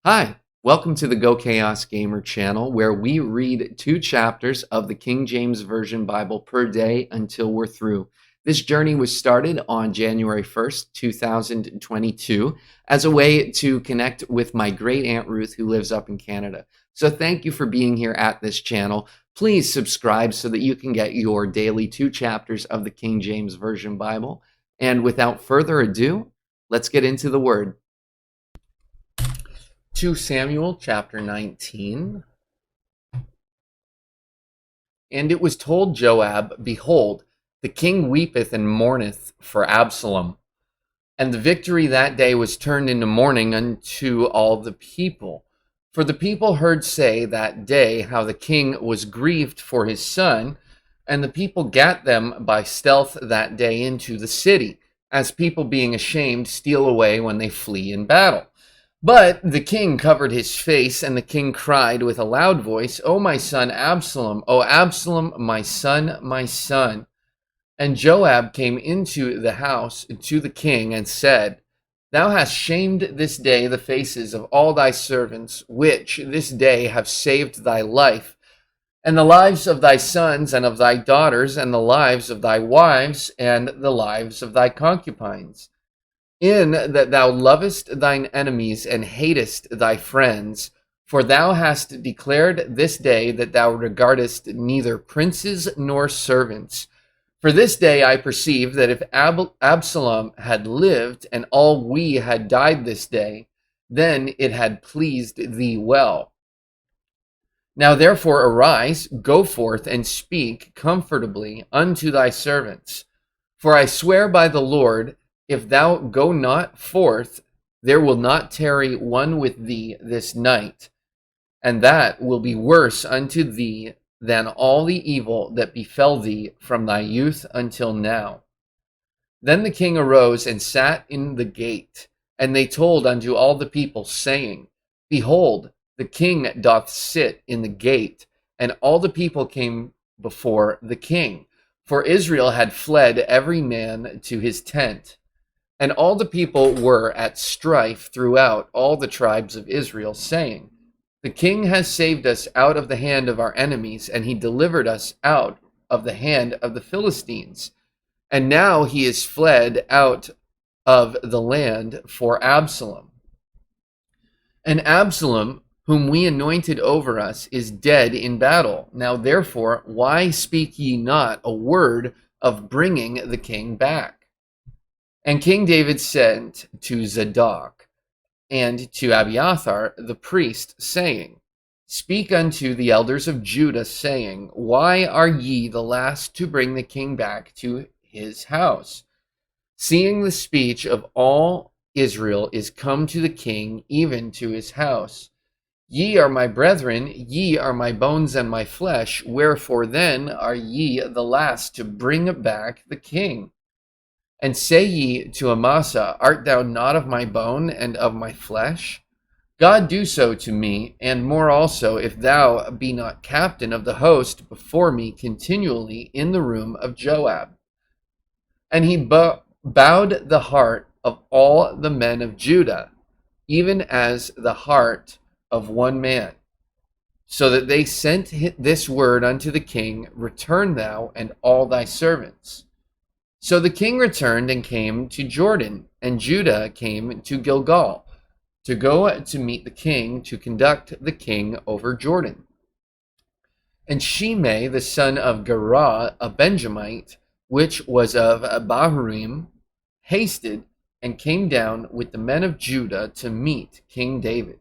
Hi, welcome to the GoChaosGamer channel, where we read 2 chapters of the King James Version Bible per day until we're through. This journey was started on January 1st, 2022, as a way to connect with my great Aunt Ruth, who lives up in Canada. So thank you for being here at this channel. Please subscribe so that you can get your daily 2 chapters of the King James Version Bible. And without further ado, let's get into the Word. 2 Samuel chapter 19. And it was told Joab, Behold, the king weepeth and mourneth for Absalom. And the victory that day was turned into mourning unto all the people. For the people heard say that day how the king was grieved for his son, and the people gat them by stealth that day into the city, as people being ashamed steal away when they flee in battle. But the king covered his face, and the king cried with a loud voice, O my son Absalom, O Absalom, my son, my son. And Joab came into the house to the king and said, Thou hast shamed this day the faces of all thy servants, which this day have saved thy life, and the lives of thy sons and of thy daughters, and the lives of thy wives, and the lives of thy concubines. In that thou lovest thine enemies and hatest thy friends, for thou hast declared this day that thou regardest neither princes nor servants. For this day I perceive that if Absalom had lived, and all we had died this day, then it had pleased thee well. Now therefore arise, go forth, and speak comfortably unto thy servants. For I swear by the Lord, if thou go not forth, there will not tarry one with thee this night, and that will be worse unto thee than all the evil that befell thee from thy youth until now. Then the king arose and sat in the gate, and they told unto all the people, saying, Behold, the king doth sit in the gate. And all the people came before the king, for Israel had fled every man to his tent. And all the people were at strife throughout all the tribes of Israel, saying, The king has saved us out of the hand of our enemies, and he delivered us out of the hand of the Philistines. And now he is fled out of the land for Absalom. And Absalom, whom we anointed over us, is dead in battle. Now therefore, why speak ye not a word of bringing the king back? And King David sent to Zadok and to Abiathar the priest, saying, Speak unto the elders of Judah, saying, Why are ye the last to bring the king back to his house? Seeing the speech of all Israel is come to the king, even to his house. Ye are my brethren, ye are my bones and my flesh, wherefore then are ye the last to bring back the king? And say ye to Amasa, Art thou not of my bone and of my flesh? God do so to me, and more also, if thou be not captain of the host before me continually in the room of Joab. And he bowed the heart of all the men of Judah, even as the heart of one man, so that they sent this word unto the king, Return thou and all thy servants. So the king returned and came to Jordan, and Judah came to Gilgal, to go to meet the king, to conduct the king over Jordan. And Shimei, the son of Gerah, a Benjamite, which was of Bahurim, hasted and came down with the men of Judah to meet King David.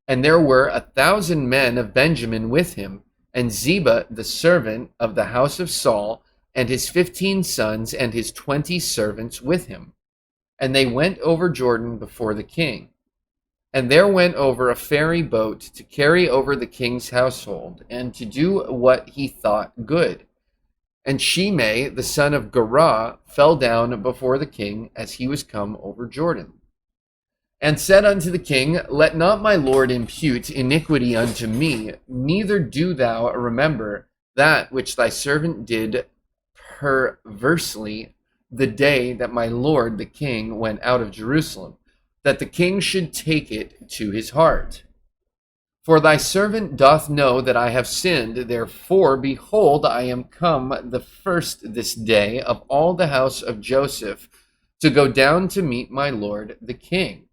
And there were 1,000 men of Benjamin with him, and Ziba, the servant of the house of Saul, and his 15 sons and his 20 servants with him. And they went over Jordan before the king. And there went over a ferry boat to carry over the king's household, and to do what he thought good. And Shimei, the son of Gerah, fell down before the king as he was come over Jordan, and said unto the king, Let not my lord impute iniquity unto me, neither do thou remember that which thy servant did perversely the day that my lord the king went out of Jerusalem. that the king should take it to his heart. For thy servant doth know that I have sinned, therefore, behold, I am come the first this day of all the house of Joseph to go down to meet my lord the king.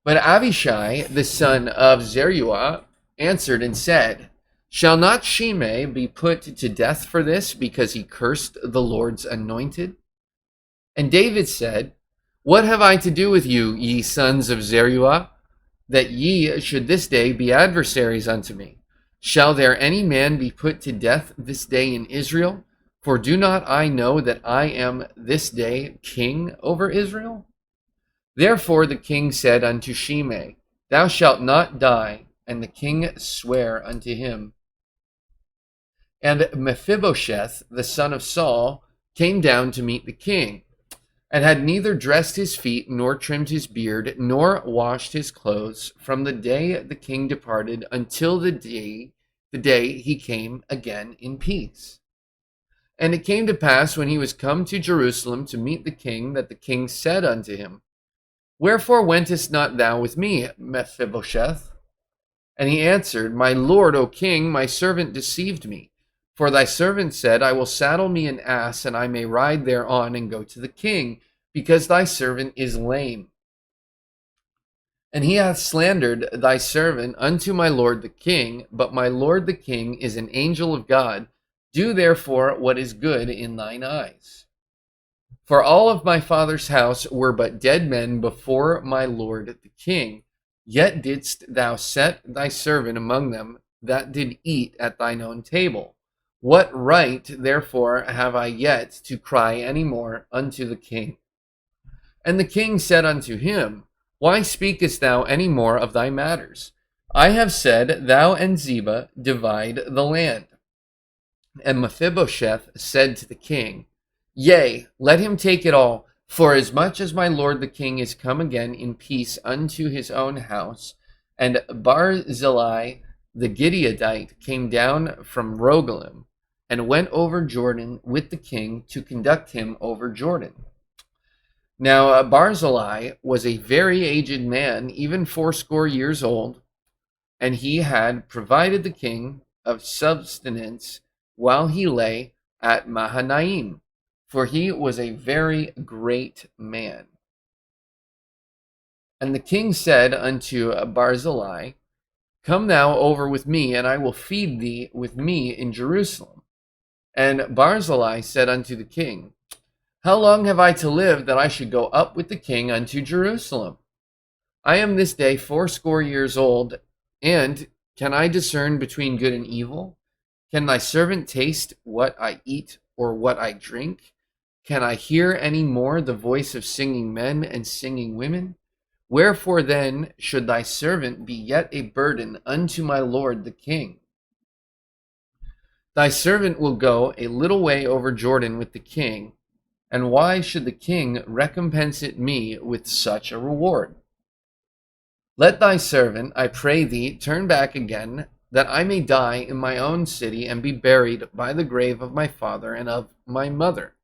But Abishai, the son of Zeruiah, answered and said, Shall not Shimei be put to death for this, because he cursed the Lord's anointed? And David said, What have I to do with you, ye sons of Zeruiah, that ye should this day be adversaries unto me? Shall there any man be put to death this day in Israel? For do not I know that I am this day king over Israel? Therefore the king said unto Shimei, Thou shalt not die. And the king sware unto him. And Mephibosheth, the son of Saul, came down to meet the king, and had neither dressed his feet, nor trimmed his beard, nor washed his clothes, from the day the king departed until the day he came again in peace. And it came to pass, when he was come to Jerusalem to meet the king, that the king said unto him, Wherefore wentest not thou with me, Mephibosheth? And he answered, My lord, O king, my servant deceived me. For thy servant said, I will saddle me an ass, and I may ride thereon and go to the king, because thy servant is lame. And he hath slandered thy servant unto my lord the king, but my lord the king is an angel of God. Do therefore what is good in thine eyes. For all of my father's house were but dead men before my lord the king, yet didst thou set thy servant among them that did eat at thine own table. What right, therefore, have I yet to cry any more unto the king? And the king said unto him, Why speakest thou any more of thy matters? I have said, Thou and Ziba divide the land. And Mephibosheth said to the king, Yea, let him take it all, for as much as my lord the king is come again in peace unto his own house, and Barzillai the Gileadite came down from Rogelim, and went over Jordan with the king to conduct him over Jordan. Now Barzillai was a very aged man, even 80 years old, and he had provided the king of subsistence while he lay at Mahanaim, for he was a very great man. And the king said unto Barzillai, Come thou over with me, and I will feed thee with me in Jerusalem. And Barzillai said unto the king, How long have I to live that I should go up with the king unto Jerusalem? I am this day 80 years old, and can I discern between good and evil? Can thy servant taste what I eat or what I drink? Can I hear any more the voice of singing men and singing women? Wherefore then should thy servant be yet a burden unto my lord the king? Thy servant will go a little way over Jordan with the king, and why should the king recompense it me with such a reward? Let thy servant, I pray thee, turn back again, that I may die in my own city and be buried by the grave of my father and of my mother.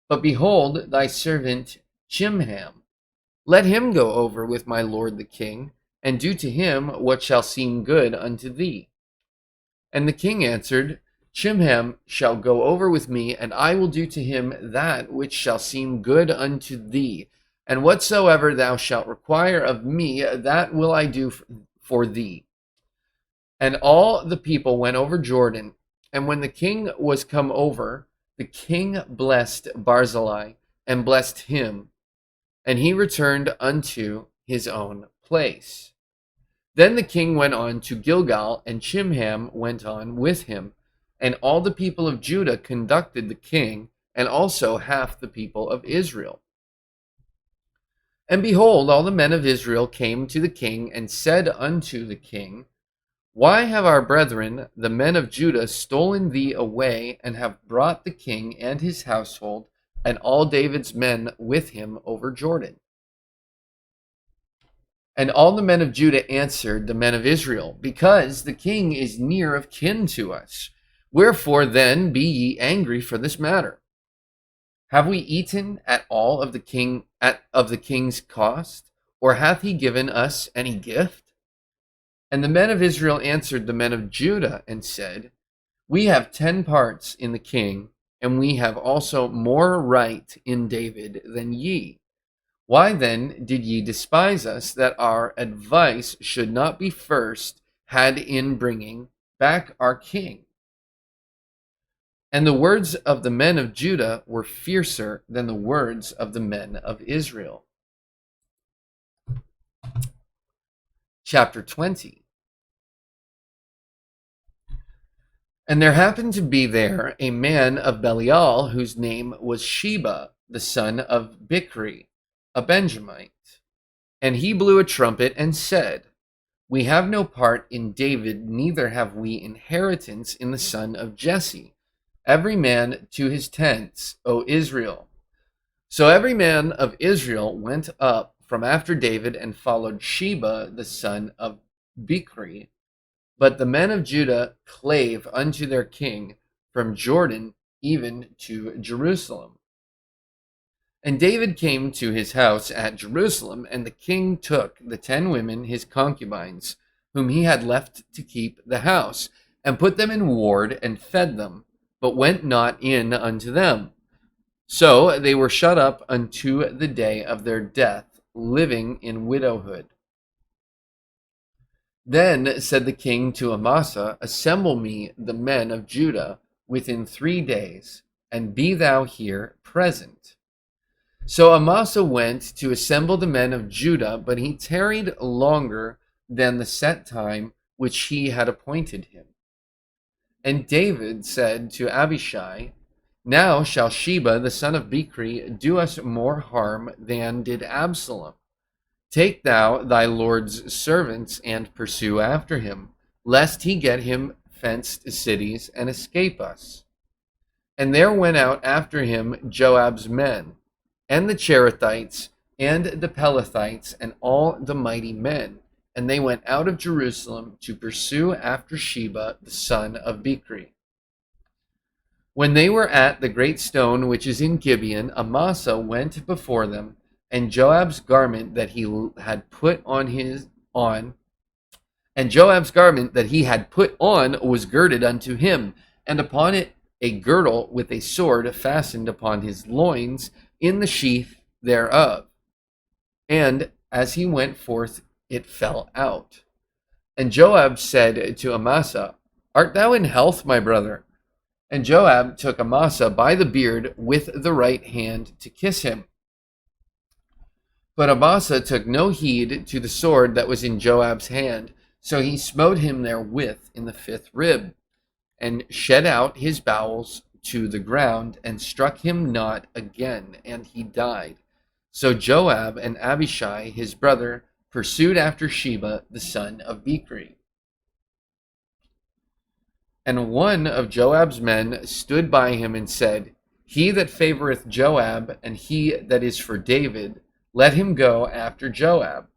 But behold, thy servant Chimham, let him go over with my lord the king, and do to him what shall seem good unto thee. And the king answered, Chimham shall go over with me, and I will do to him that which shall seem good unto thee. And whatsoever thou shalt require of me, that will I do for thee. And all the people went over Jordan. And when the king was come over, the king blessed Barzillai, and blessed him, and he returned unto his own place. Then the king went on to Gilgal, and Chimham went on with him. And all the people of Judah conducted the king, and also half the people of Israel. And behold, all the men of Israel came to the king, and said unto the king, Why have our brethren, the men of Judah, stolen thee away, and have brought the king and his household, and all David's men with him over Jordan? And all the men of Judah answered the men of Israel, Because the king is near of kin to us. Wherefore then be ye angry for this matter? Have we eaten at all of the king's cost, or hath he given us any gift? And the men of Israel answered the men of Judah and said, We have 10 parts in the king, and we have also more right in David than ye. Why then did ye despise us, that our advice should not be first had in bringing back our king? And the words of the men of Judah were fiercer than the words of the men of Israel. Chapter 20. And there happened to be there a man of Belial, whose name was Sheba, the son of Bichri, a Benjamite. And he blew a trumpet and said, We have no part in David, neither have we inheritance in the son of Jesse. Every man to his tents, O Israel. So every man of Israel went up from after David and followed Sheba, the son of Bichri. But the men of Judah clave unto their king from Jordan even to Jerusalem. And David came to his house at Jerusalem, and the king took the 10 women, his concubines, whom he had left to keep the house, and put them in ward and fed them, but went not in unto them. So they were shut up unto the day of their death, living in widowhood. Then said the king to Amasa, Assemble me the men of Judah within 3 days, and be thou here present. So Amasa went to assemble the men of Judah, but he tarried longer than the set time which he had appointed him. And David said to Abishai, Now shall Sheba the son of Bichri do us more harm than did Absalom. Take thou thy Lord's servants and pursue after him, lest he get him fenced cities and escape us. And there went out after him Joab's men, and the Cherethites, and the Pelethites, and all the mighty men. And they went out of Jerusalem to pursue after Sheba the son of Bichri. When they were at the great stone which is in Gibeon, Amasa went before them, and Joab's garment that he had put on was girded unto him, and upon it a girdle with a sword fastened upon his loins in the sheath thereof. And as he went forth, it fell out. And Joab said to Amasa, Art thou in health, my brother? And Joab took Amasa by the beard with the right hand to kiss him. But Amasa took no heed to the sword that was in Joab's hand, so he smote him therewith in the 5th rib, and shed out his bowels to the ground, and struck him not again, and he died. So Joab and Abishai his brother pursued after Sheba the son of Bichri. And one of Joab's men stood by him and said, He that favoreth Joab, and he that is for David, let him go after Joab.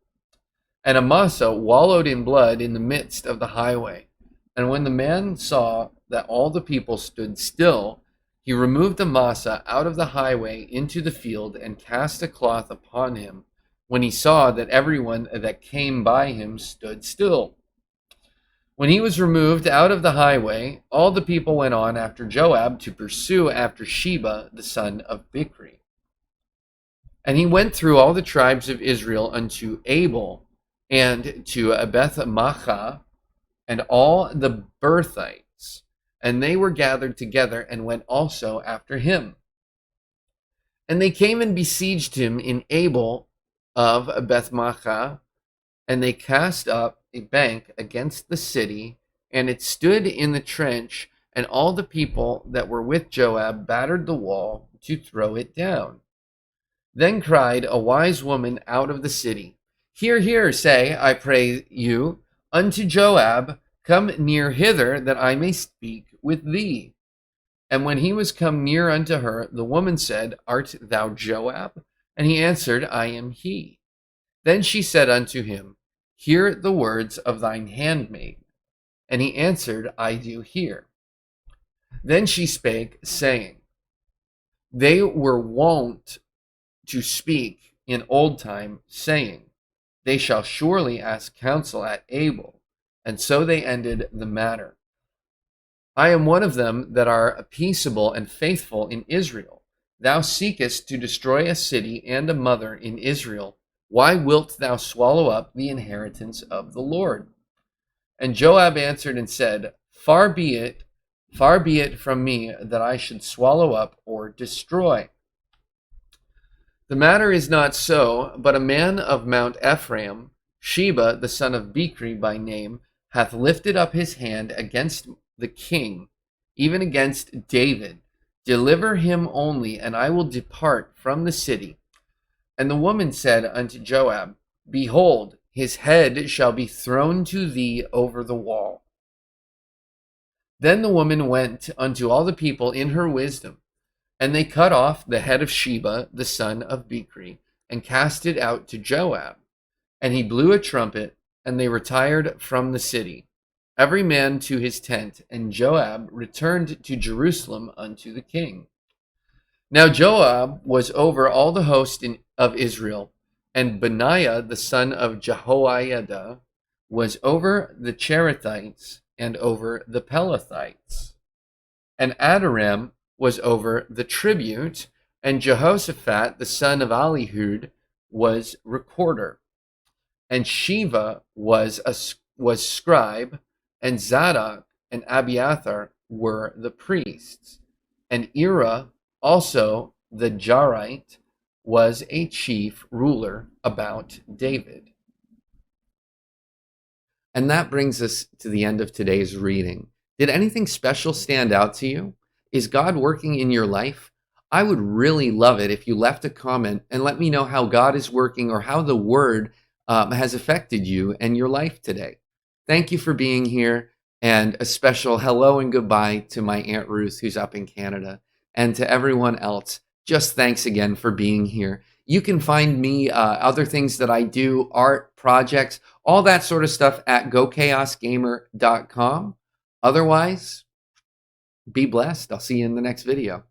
And Amasa wallowed in blood in the midst of the highway. And when the man saw that all the people stood still, he removed Amasa out of the highway into the field, and cast a cloth upon him, when he saw that everyone that came by him stood still. When he was removed out of the highway, all the people went on after Joab to pursue after Sheba the son of Bichri. And he went through all the tribes of Israel unto Abel, and to Beth-maachah, and all the Berthites, and they were gathered together, and went also after him. And they came and besieged him in Abel of Beth-maachah, and they cast up a bank against the city, and it stood in the trench, and all the people that were with Joab battered the wall to throw it down. Then cried a wise woman out of the city, Hear, hear, say, I pray you, unto Joab, Come near hither, that I may speak with thee. And when he was come near unto her, the woman said, Art thou Joab? And he answered, I am he. Then she said unto him, Hear the words of thine handmaid. And he answered, I do hear. Then she spake, saying, They were wont to speak in old time, saying, they shall surely ask counsel at Abel. And so they ended the matter. I am one of them that are peaceable and faithful in Israel. Thou seekest to destroy a city and a mother in Israel. Why wilt thou swallow up the inheritance of the Lord? And Joab answered and said, far be it from me that I should swallow up or destroy. The matter is not so, but a man of Mount Ephraim, Sheba the son of Bichri by name, hath lifted up his hand against the king, even against David. Deliver him only, and I will depart from the city. And the woman said unto Joab, behold, his head shall be thrown to thee over the wall. Then the woman went unto all the people in her wisdom, and they cut off the head of Sheba the son of Bichri, and cast it out to Joab. And he blew a trumpet, and they retired from the city, every man to his tent, and Joab returned to Jerusalem unto the king. Now Joab was over all the host of Israel, and Benaiah the son of Jehoiada was over the Cherethites and over the Pelethites. And Adoram was over the tribute, and Jehoshaphat the son of Ahihud was recorder. And Sheva was scribe, and Zadok and Abiathar were the priests. And Ira also the Jarite was a chief ruler about David. And that brings us to the end of today's reading. Did anything special stand out to you? Is God working in your life? I would really love it if you left a comment and let me know how God is working or how the word has affected you and your life today. Thank you for being here, and a special hello and goodbye to my Aunt Ruth, who's up in Canada, and to everyone else. Just thanks again for being here. You can find me, other things that I do, art, projects, all that sort of stuff at GoChaosGamer.com. Otherwise, be blessed. I'll see you in the next video.